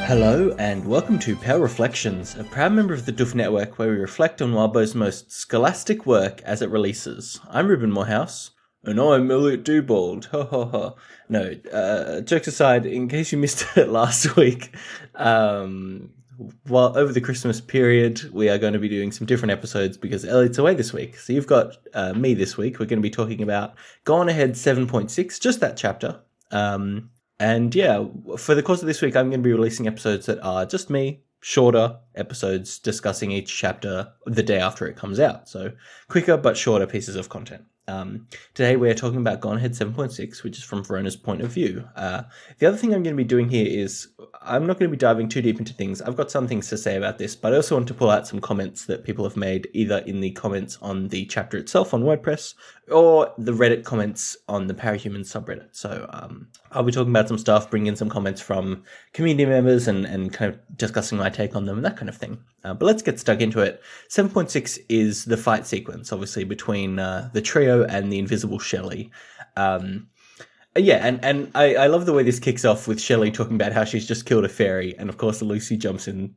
Hello and welcome to Pale Reflections, a proud member of the Doof Network where we reflect on Wildbow's most scholastic work as it releases. I'm Ruben Morehouse. And I'm Elliot Dewbald. Ha ha ha. No, jokes aside, in case you missed it last week, while over the Christmas period, we are going to be doing some different episodes because Elliot's away this week. So you've got me this week. We're going to be talking about Gone Ahead 7.6, just that chapter. And yeah, for the course of this week, I'm going to be releasing episodes that are just me, shorter episodes discussing each chapter the day after it comes out. So quicker but shorter pieces of content. Today we're talking about Gone Ahead 7.6, which is from Verona's point of view. The other thing I'm going to be doing here is I'm not going to be diving too deep into things. I've got some things to say about this, but I also want to pull out some comments that people have made either in the comments on the chapter itself on WordPress or the Reddit comments on the Parahuman subreddit. So I'll be talking about some stuff, bring in some comments from community members and kind of discussing my take on them and that kind of thing. But let's get stuck into it. 7.6 is the fight sequence, obviously, between the trio and the invisible Shelley. Yeah, and I love the way this kicks off with Shelley talking about how she's just killed a fairy, and of course Lucy jumps in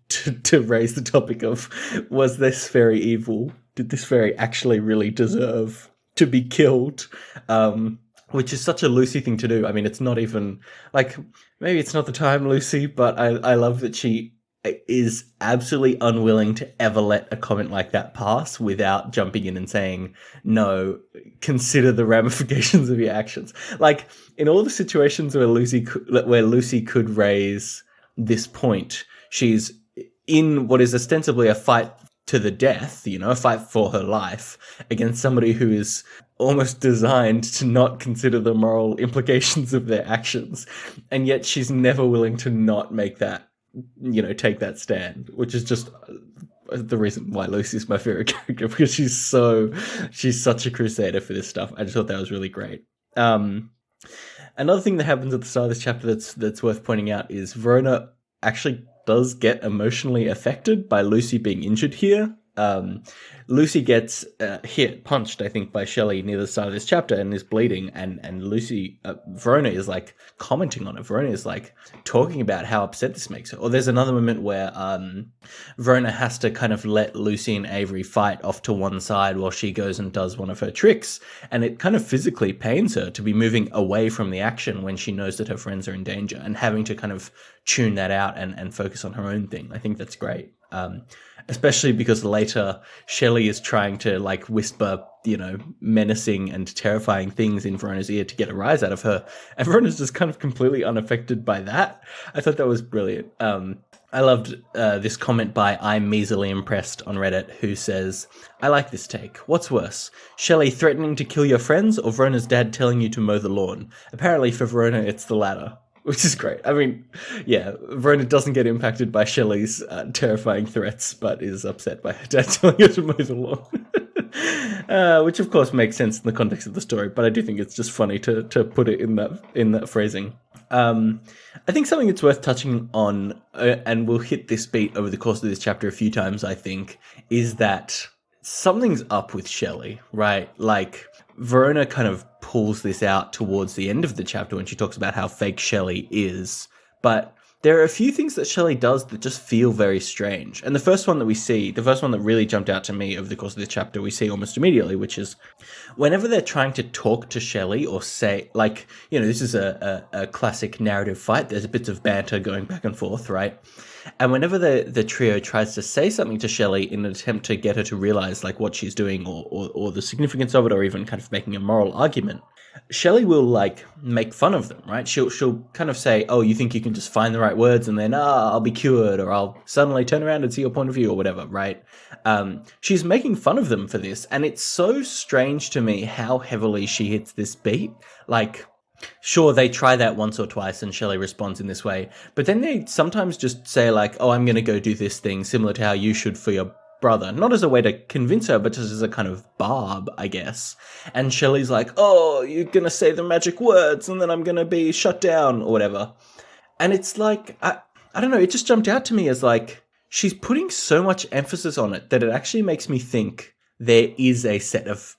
to raise the topic of, was this fairy evil? Did this fairy actually really deserve to be killed? Which is such a Lucy thing to do. I mean, it's not even, like, maybe it's not the time, Lucy, but I love that she is absolutely unwilling to ever let a comment like that pass without jumping in and saying, no, consider the ramifications of your actions. Like, in all the situations where Lucy could raise this point, she's in what is ostensibly a fight to the death, a fight for her life against somebody who is almost designed to not consider the moral implications of their actions. And yet she's never willing to not make that, take that stand, which is just the reason why Lucy's my favorite character, because she's such a crusader for this stuff. I just thought that was really great. Another thing that happens at the start of this chapter that's worth pointing out is Verona actually does get emotionally affected by Lucy being injured here. Lucy gets punched, I think, by Shelley near the start of this chapter and is bleeding, and Verona is like commenting on it. Verona is like talking about how upset this makes her. Or there's another moment where Verona has to kind of let Lucy and Avery fight off to one side while she goes and does one of her tricks, and it kind of physically pains her to be moving away from the action when she knows that her friends are in danger and having to kind of tune that out and focus on her own thing. I think that's great. Especially because later Shelley is trying to like whisper, menacing and terrifying things in Verona's ear to get a rise out of her. And Verona's just kind of completely unaffected by that. I thought that was brilliant. I loved this comment by I'm Measly Impressed on Reddit, who says, I like this take. What's worse, Shelley threatening to kill your friends or Verona's dad telling you to mow the lawn? Apparently for Verona, it's the latter. Which is great. I mean, yeah, Verona doesn't get impacted by Shelley's terrifying threats, but is upset by her dad telling her to mow the lawn. Which, of course, makes sense in the context of the story, but I do think it's just funny to put it in that phrasing. I think something that's worth touching on, and we'll hit this beat over the course of this chapter a few times, I think, is that something's up with Shelley, right? Like, Verona kind of pulls this out towards the end of the chapter when she talks about how fake Shelley is. But there are a few things that Shelley does that just feel very strange. And the first one that really jumped out to me over the course of this chapter, we see almost immediately, which is whenever they're trying to talk to Shelley or say, like, this is a classic narrative fight. There's bits of banter going back and forth, right? And whenever the trio tries to say something to Shelley in an attempt to get her to realize like what she's doing or the significance of it, or even kind of making a moral argument, Shelley will like make fun of them, right? She'll kind of say, oh, you think you can just find the right words and then, I'll be cured, or I'll suddenly turn around and see your point of view or whatever, right? She's making fun of them for this. And it's so strange to me how heavily she hits this beat. Like, sure, they try that once or twice and Shelley responds in this way, but then they sometimes just say like, oh, I'm going to go do this thing similar to how you should for your brother. Not as a way to convince her, but just as a kind of barb, I guess. And Shelley's like, oh, you're going to say the magic words and then I'm going to be shut down or whatever. And it's like, I don't know, it just jumped out to me as like, she's putting so much emphasis on it that it actually makes me think there is a set of,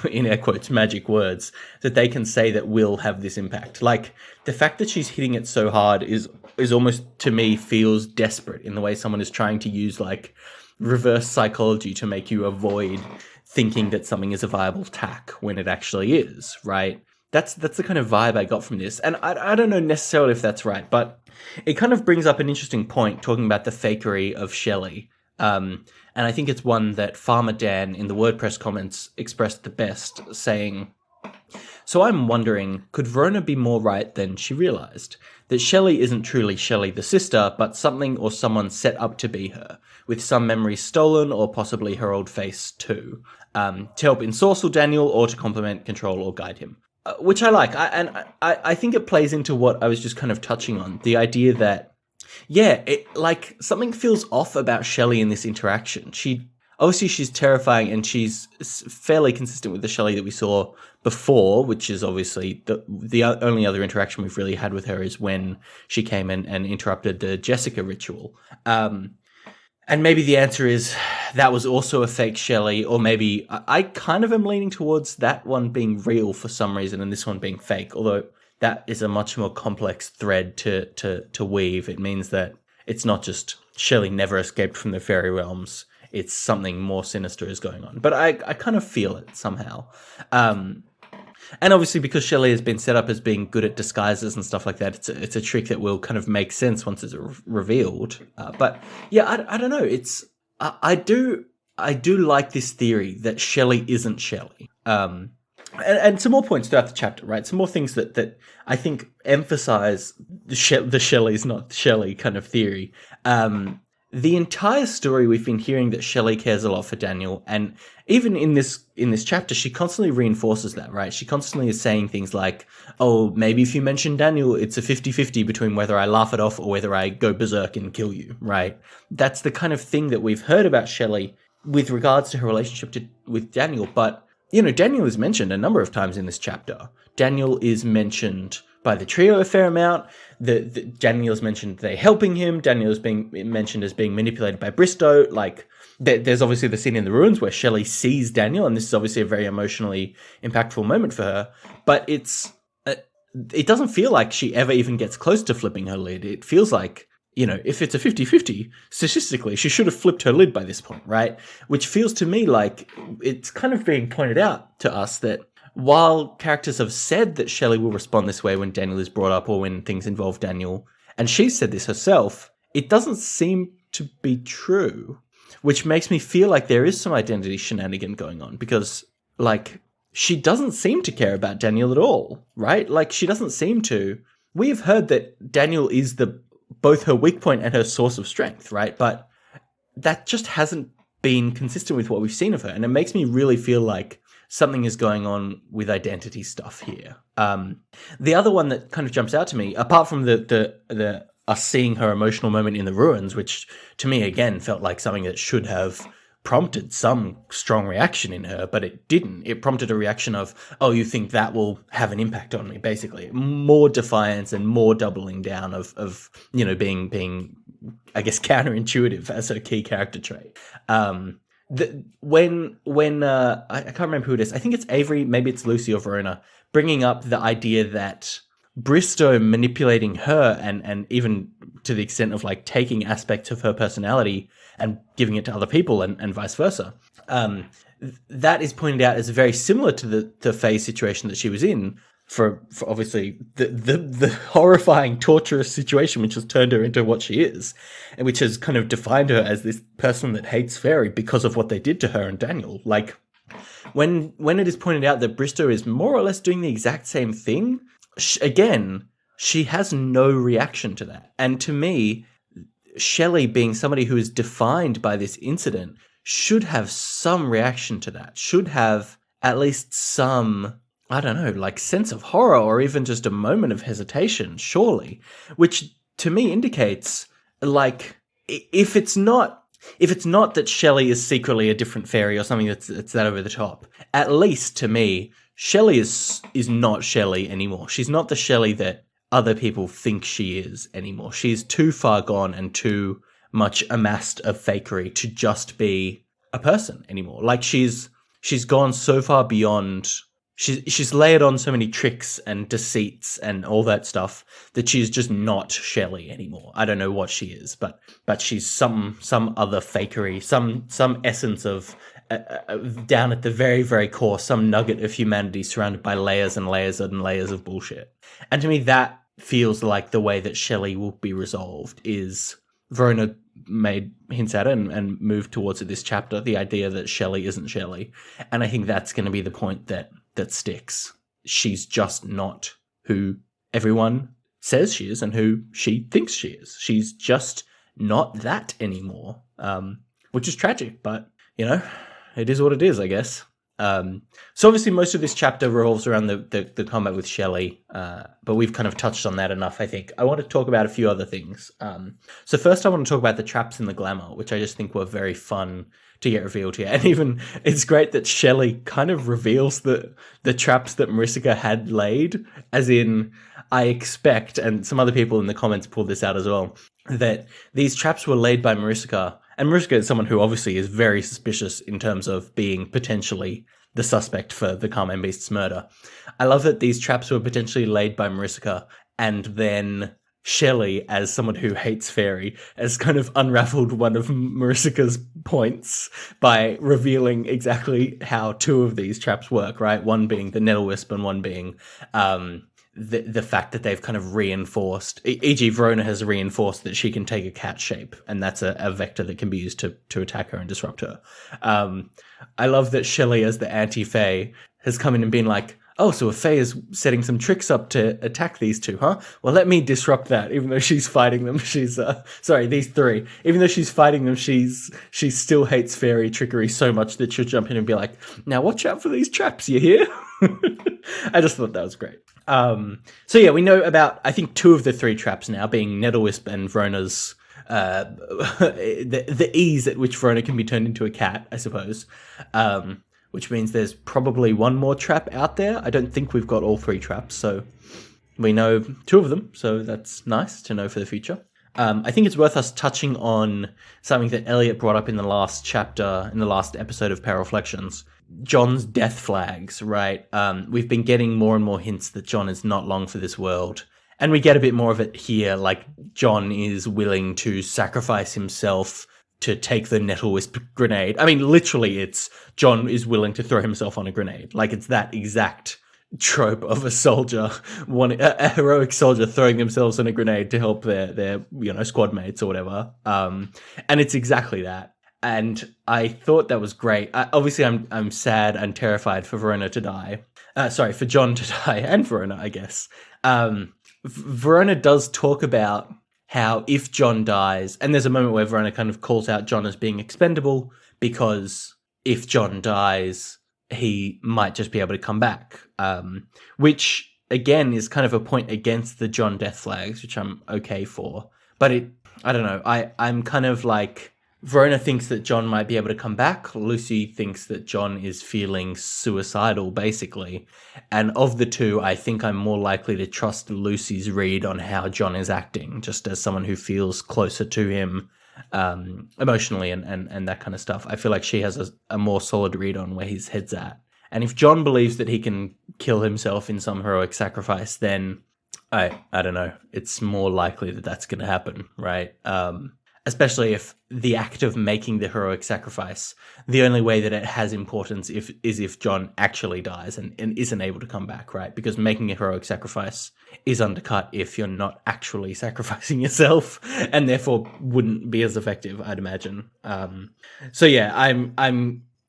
in air quotes, magic words that they can say that will have this impact. Like, the fact that she's hitting it so hard is is almost, to me, feels desperate in the way someone is trying to use like reverse psychology to make you avoid thinking that something is a viable tack when it actually is, right? That's the kind of vibe I got from this. And I don't know necessarily if that's right, but it kind of brings up an interesting point talking about the fakery of Shelley. And I think it's one that Farmer Dan in the WordPress comments expressed the best, saying, "So I'm wondering, could Verona be more right than she realized? That Shelley isn't truly Shelley the sister, but something or someone set up to be her, with some memories stolen or possibly her old face too, to help ensorcel Daniel or to complement, control, or guide him." Which I like. I think it plays into what I was just kind of touching on, the idea that, yeah, like something feels off about Shelley in this interaction. She's terrifying, and she's fairly consistent with the Shelley that we saw before, which is obviously the only other interaction we've really had with her is when she came and interrupted the Jessica ritual. And maybe the answer is that was also a fake Shelley, or maybe I kind of am leaning towards that one being real for some reason and this one being fake, although that is a much more complex thread to weave. It means that it's not just Shelley never escaped from the fairy realms, it's something more sinister is going on. But I kind of feel it somehow. And obviously, because Shelley has been set up as being good at disguises and stuff like that, it's a trick that will kind of make sense once it's revealed. But yeah, I don't know. I do like this theory that Shelley isn't Shelley. And some more points throughout the chapter, right? Some more things that I think emphasize the Shelley's not Shelley kind of theory. The entire story we've been hearing that Shelley cares a lot for Daniel, and even in this chapter, she constantly reinforces that, right? She constantly is saying things like, oh, maybe if you mention Daniel, it's a 50-50 between whether I laugh it off or whether I go berserk and kill you, right? That's the kind of thing that we've heard about Shelley with regards to her relationship with Daniel, but, you know, Daniel is mentioned a number of times in this chapter. Daniel is mentioned by the trio a fair amount. Daniel is mentioned they're helping him. Daniel is being mentioned as being manipulated by Bristow. Like, there's obviously the scene in the ruins where Shelley sees Daniel, and this is obviously a very emotionally impactful moment for her. But it doesn't feel like she ever even gets close to flipping her lid. It feels like, you know, if it's a 50-50, statistically, she should have flipped her lid by this point, right? Which feels to me like it's kind of being pointed out to us that while characters have said that Shelley will respond this way when Daniel is brought up or when things involve Daniel, and she's said this herself, it doesn't seem to be true, which makes me feel like there is some identity shenanigan going on, because, like, she doesn't seem to care about Daniel at all, right? Like, she doesn't seem to. We've heard that Daniel is both her weak point and her source of strength, right? But that just hasn't been consistent with what we've seen of her, and it makes me really feel like something is going on with identity stuff here. The other one that kind of jumps out to me, apart from the us seeing her emotional moment in the ruins, which to me again felt like something that should have prompted some strong reaction in her, but it didn't. It prompted a reaction of, oh, you think that will have an impact on me, basically. More defiance and more doubling down of you know, being I guess counterintuitive as her key character trait. When I can't remember who it is. I think it's Avery, maybe it's Lucy or Verona, bringing up the idea that Bristow manipulating her and even to the extent of like taking aspects of her personality and giving it to other people and vice versa. That is pointed out as very similar to the Faye situation that she was in for obviously the horrifying, torturous situation which has turned her into what she is, and which has kind of defined her as this person that hates fairy because of what they did to her and Daniel. Like, when it is pointed out that Bristow is more or less doing the exact same thing, again, she has no reaction to that. And to me, Shelley, being somebody who is defined by this incident, should have some reaction to that, should have at least some, I don't know, like sense of horror or even just a moment of hesitation, surely, which to me indicates, like, if it's not that Shelley is secretly a different fairy or something that's that over the top, at least to me, Shelley is not Shelley anymore. She's not the Shelley that other people think she is anymore. She's too far gone and too much amassed of fakery to just be a person anymore. Like, she's gone so far beyond she's layered on so many tricks and deceits and all that stuff that she's just not Shelley anymore. I don't know what she is, but she's some other fakery, some essence of down at the very, very core, some nugget of humanity surrounded by layers and layers and layers of bullshit. And to me, that feels like the way that Shelley will be resolved. Is Verona made hints at it and moved towards it this chapter, the idea that Shelley isn't Shelley. And I think that's going to be the point that sticks. She's just not who everyone says she is and who she thinks she is. She's just not that anymore, which is tragic, but, you know, it is what it is, I guess. So obviously most of this chapter revolves around the combat with Shelley, but we've kind of touched on that enough, I think. I want to talk about a few other things. So first I want to talk about the traps in the glamour, which I just think were very fun to get revealed here. And even, it's great that Shelley kind of reveals the traps that Marissa had laid, as in, I expect, and some other people in the comments pulled this out as well, that these traps were laid by Marissa. And Mariska is someone who obviously is very suspicious in terms of being potentially the suspect for the Carmine Beast's murder. I love that these traps were potentially laid by Mariska, and then Shelley, as someone who hates fairy, has kind of unraveled one of Mariska's points by revealing exactly how two of these traps work, right? One being the nettle wisp and one being the fact that they've kind of reinforced, e.g. Verona has reinforced that she can take a cat shape, and that's a vector that can be used to attack her and disrupt her. I love that Shelley, as the anti-Fae, has come in and been like, oh, so a Fae is setting some tricks up to attack these two, huh? Well, let me disrupt that, even though she's fighting them. She's, these three. Even though she's fighting them, she still hates fairy trickery so much that she'll jump in and be like, now watch out for these traps, you hear? I just thought that was great. So yeah, we know about, I think, two of the three traps now, being Nettlewisp and Verona's, the ease at which Verona can be turned into a cat, I suppose. Which means there's probably one more trap out there. I don't think we've got all three traps, so we know two of them, so that's nice to know for the future. I think it's worth us touching on something that Elliot brought up in the last chapter, in the last episode of Paraflections. John's death flags, right? We've been getting more and more hints that John is not long for this world. And we get a bit more of it here, like John is willing to sacrifice himself to take the Nettlewisp grenade. I mean, literally, it's John is willing to throw himself on a grenade. Like, it's that exact trope of a soldier, a heroic soldier throwing themselves on a grenade to help their squad mates or whatever. And it's exactly that. And I thought that was great. Obviously, I'm sad and terrified for Verona to die. For John to die, and Verona, I guess. Verona does talk about how if John dies, and there's a moment where Verona kind of calls out John as being expendable, because if John dies, he might just be able to come back. Which, again, is kind of a point against the John death flags, which I'm okay for. But I don't know, I'm kind of like, Verona thinks that John might be able to come back. Lucy thinks that John is feeling suicidal, basically. And of the two, I think I'm more likely to trust Lucy's read on how John is acting, just as someone who feels closer to him emotionally and that kind of stuff. I feel like she has a more solid read on where his head's at. And if John believes that he can kill himself in some heroic sacrifice, then I don't know. It's more likely that that's going to happen, right? Especially if the act of making the heroic sacrifice, the only way that it has importance is if John actually dies and isn't able to come back, right? Because making a heroic sacrifice is undercut if you're not actually sacrificing yourself, and therefore wouldn't be as effective, I'd imagine. So yeah,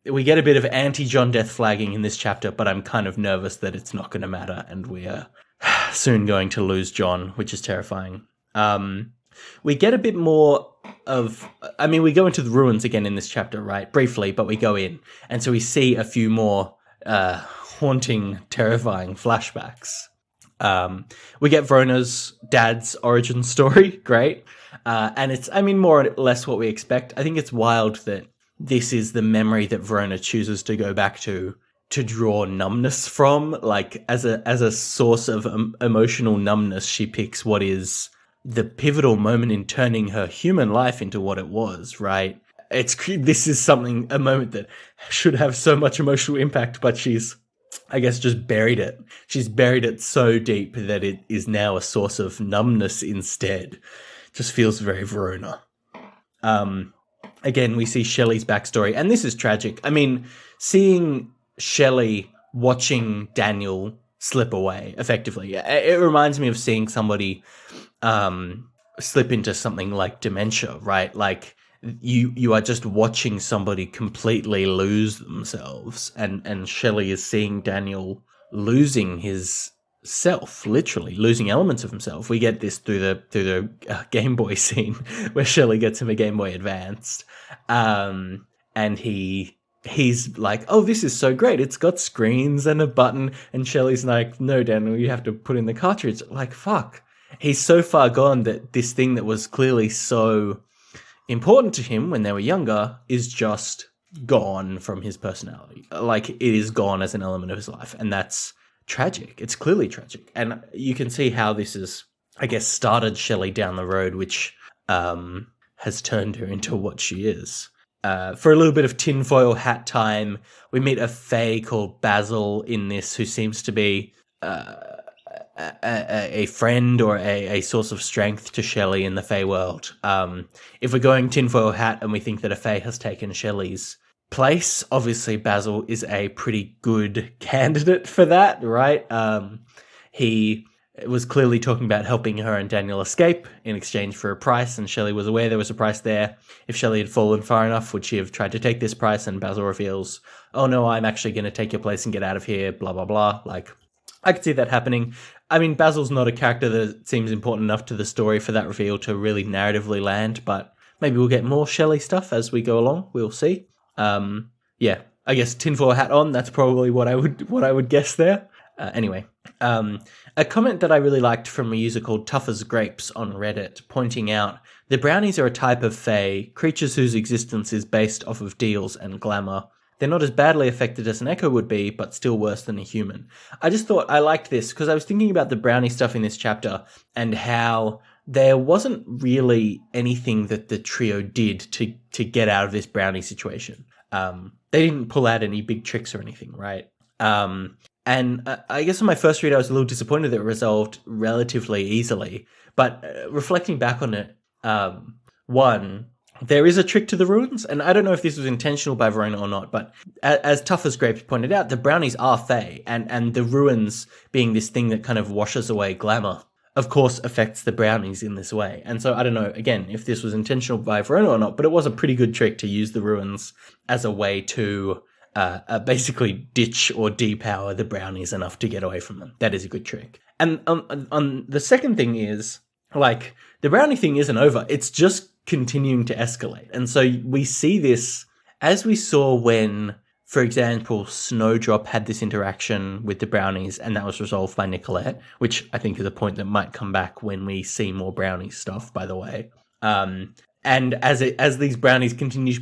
we get a bit of anti-John death flagging in this chapter, but I'm kind of nervous that it's not going to matter, and we are soon going to lose John, which is terrifying. We get a bit more of, we go into the ruins again in this chapter, right? Briefly, but we go in. And so we see a few more haunting, terrifying flashbacks. We get Verona's dad's origin story, great. And it's, more or less what we expect. I think it's wild that this is the memory that Verona chooses to go back to draw numbness from. Like, as a source of emotional numbness, she picks what is the pivotal moment in turning her human life into what it was, right? This is a moment that should have so much emotional impact, but she's I guess, just buried it. She's buried it so deep that it is now a source of numbness instead. Just feels very Verona. Again, we see Shelley's backstory, and this is tragic. I mean, seeing Shelley watching Daniel slip away, effectively, it reminds me of seeing somebody slip into something like dementia, right? Like, you are just watching somebody completely lose themselves, and Shelley is seeing Daniel losing his self, literally losing elements of himself. We get this through the Game Boy scene where Shelley gets him a Game Boy Advanced, and he's like, "Oh, this is so great! It's got screens and a button." And Shelley's like, "No, Daniel, you have to put in the cartridge." Like, fuck. He's so far gone that this thing that was clearly so important to him when they were younger is just gone from his personality. Like, it is gone as an element of his life, and that's tragic. It's clearly tragic, and you can see how this is, I guess, started Shelley down the road, which has turned her into what she is. For a little bit of tinfoil hat time, we meet a fae called Basil in this, who seems to be a friend or a source of strength to Shelley in the Fae world. If we're going tinfoil hat and we think that a Fae has taken Shelley's place, obviously Basil is a pretty good candidate for that, right? He was clearly talking about helping her and Daniel escape in exchange for a price, and Shelley was aware there was a price there. If Shelley had fallen far enough, would she have tried to take this price? And Basil reveals, "Oh no, I'm actually going to take your place and get out of here, blah, blah, blah." Like, I could see that happening. I mean, Basil's not a character that seems important enough to the story for that reveal to really narratively land, but maybe we'll get more Shelley stuff as we go along. We'll see. Yeah, I guess tinfoil hat on. That's probably what I would guess there. Anyway, a comment that I really liked from a user called Tough as Grapes on Reddit, pointing out the brownies are a type of fae, creatures whose existence is based off of deals and glamour. They're not as badly affected as an echo would be, but still worse than a human. I just thought I liked this because I was thinking about the brownie stuff in this chapter and how there wasn't really anything that the trio did to get out of this brownie situation. They didn't pull out any big tricks or anything, right? And I guess on my first read, I was a little disappointed that it resolved relatively easily. But reflecting back on it, one, there is a trick to the ruins, and I don't know if this was intentional by Verona or not, but as Tough as Grapes pointed out, the brownies are fae, and the ruins being this thing that kind of washes away glamour, of course, affects the brownies in this way. And so I don't know, again, if this was intentional by Verona or not, but it was a pretty good trick to use the ruins as a way to basically ditch or depower the brownies enough to get away from them. That is a good trick. And on the second thing is, like, the brownie thing isn't over. It's just continuing to escalate. And so we see this as we saw when, for example, Snowdrop had this interaction with the brownies and that was resolved by Nicolette, which I think is a point that might come back when we see more brownie stuff, by the way. And as these brownies continue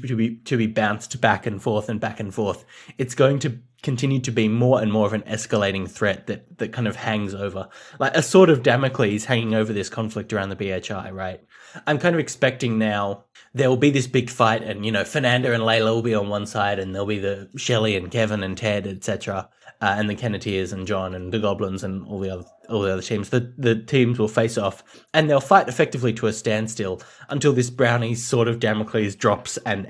to be bounced back and forth, it's going to continue to be more and more of an escalating threat that kind of hangs over, like a sort of Damocles hanging over this conflict around the BHI, right? I'm kind of expecting now there will be this big fight, and Fernanda and Layla will be on one side, and there'll be the Shelley and Kevin and Ted, etc., and the Kenneteers and John and the Goblins and all the other teams. The teams will face off, and they'll fight effectively to a standstill until this brownie sort of Damocles drops and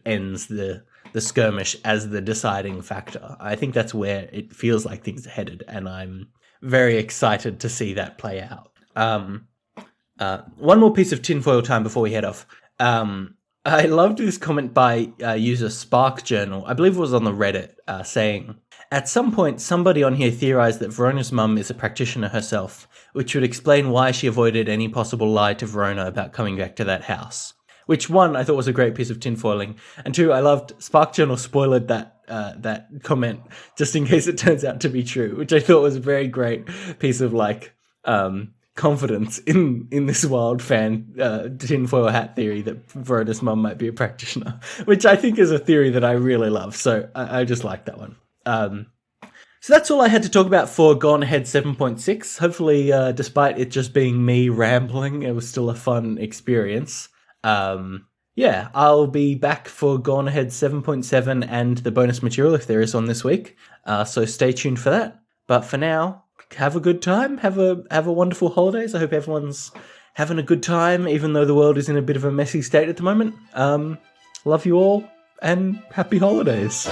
ends the skirmish as the deciding factor. I think that's where it feels like things are headed, and I'm very excited to see that play out. One more piece of tinfoil time before we head off. I loved this comment by user Spark Journal. I believe it was on the Reddit, saying, "At some point, somebody on here theorized that Verona's mum is a practitioner herself, which would explain why she avoided any possible lie to Verona about coming back to that house." Which, one, I thought was a great piece of tinfoiling, and two, I loved Spark Journal spoiled that comment just in case it turns out to be true, which I thought was a very great piece of confidence in this wild fan tinfoil hat theory that Verona's mum might be a practitioner, which I think is a theory that I really love. So I just like that one. So that's all I had to talk about for Gone Ahead 7.6. Hopefully, despite it just being me rambling, it was still a fun experience. yeah, I'll be back for Gone Ahead 7.7 and the bonus material if there is one this week. So stay tuned for that. But for now, have a good time. Have a wonderful holidays. I hope everyone's having a good time, even though the world is in a bit of a messy state at the moment. Love you all, and happy holidays.